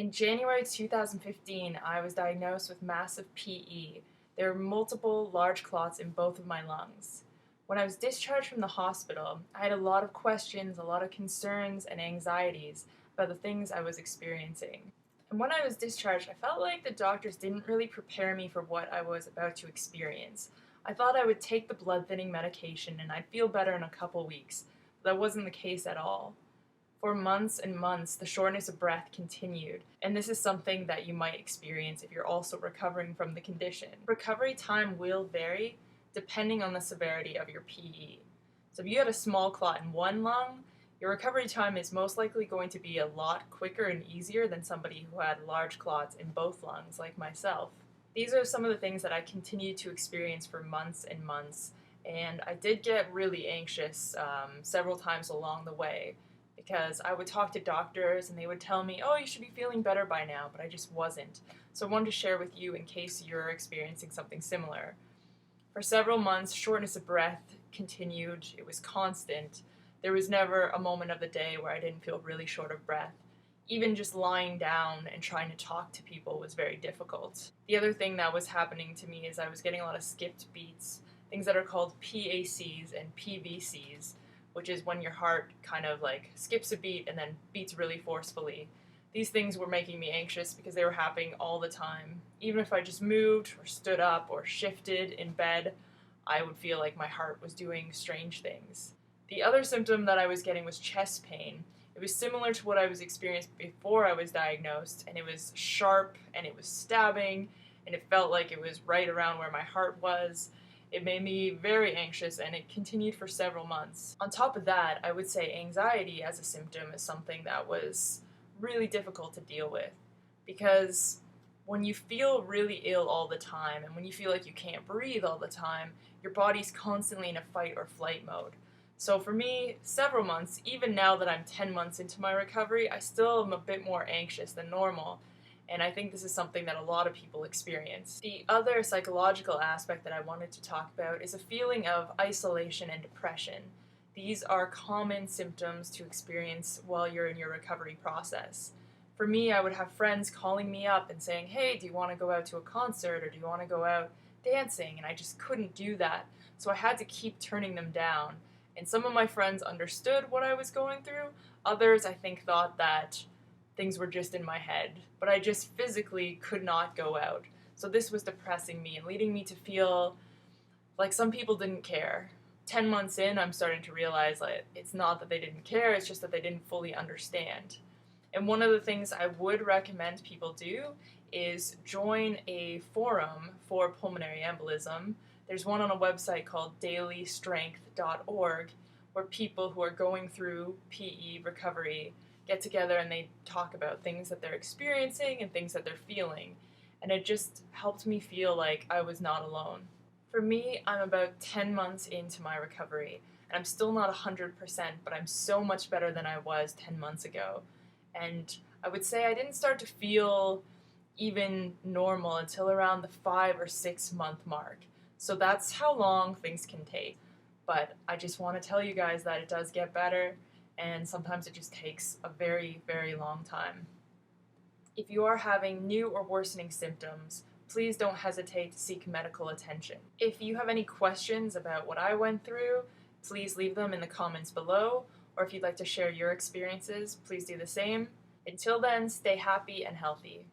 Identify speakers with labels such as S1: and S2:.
S1: In January 2015, I was diagnosed with massive PE. There were multiple large clots in both of my lungs. When I was discharged from the hospital, I had a lot of questions, a lot of concerns and anxieties about the things I was experiencing. And when I was discharged, I felt like the doctors didn't really prepare me for what I was about to experience. I thought I would take the blood thinning medication and I'd feel better in a couple weeks, but that wasn't the case at all. For months and months, the shortness of breath continued, and this is something that you might experience if you're also recovering from the condition. Recovery time will vary depending on the severity of your PE. So if you have a small clot in one lung, your recovery time is most likely going to be a lot quicker and easier than somebody who had large clots in both lungs, like myself. These are some of the things that I continued to experience for months and months, and I did get really anxious several times along the way, because I would talk to doctors and they would tell me, oh, you should be feeling better by now, but I just wasn't. So I wanted to share with you in case you're experiencing something similar. For several months, shortness of breath continued. It was constant. There was never a moment of the day where I didn't feel really short of breath. Even just lying down and trying to talk to people was very difficult. The other thing that was happening to me is I was getting a lot of skipped beats, things that are called PACs and PVCs, which is when your heart kind of like skips a beat and then beats really forcefully. These things were making me anxious because they were happening all the time. Even if I just moved or stood up or shifted in bed, I would feel like my heart was doing strange things. The other symptom that I was getting was chest pain. It was similar to what I was experiencing before I was diagnosed, and it was sharp and it was stabbing and it felt like it was right around where my heart was. It made me very anxious and it continued for several months. On top of that, I would say anxiety as a symptom is something that was really difficult to deal with, because when you feel really ill all the time and when you feel like you can't breathe all the time, your body's constantly in a fight or flight mode. So for me, several months, even now that I'm 10 months into my recovery, I still am a bit more anxious than normal. And I think this is something that a lot of people experience. The other psychological aspect that I wanted to talk about is a feeling of isolation and depression. These are common symptoms to experience while you're in your recovery process. For me, I would have friends calling me up and saying, hey, do you want to go out to a concert, or do you want to go out dancing? And I just couldn't do that. So I had to keep turning them down. And some of my friends understood what I was going through. Others, I think, thought that things were just in my head, but I just physically could not go out. So this was depressing me and leading me to feel like some people didn't care. 10 months in, I'm starting to realize that it's not that they didn't care, it's just that they didn't fully understand. And one of the things I would recommend people do is join a forum for pulmonary embolism. There's one on a website called dailystrength.org, where people who are going through PE recovery get together and they talk about things that they're experiencing and things that they're feeling. And it just helped me feel like I was not alone. For me, I'm about 10 months into my recovery, and I'm still not 100%, but I'm so much better than I was 10 months ago. And I would say I didn't start to feel even normal until around the 5 or 6 month mark. So that's how long things can take. But I just want to tell you guys that it does get better, and sometimes it just takes a very, very long time. If you are having new or worsening symptoms, please don't hesitate to seek medical attention. If you have any questions about what I went through, please leave them in the comments below, or if you'd like to share your experiences, please do the same. Until then, stay happy and healthy.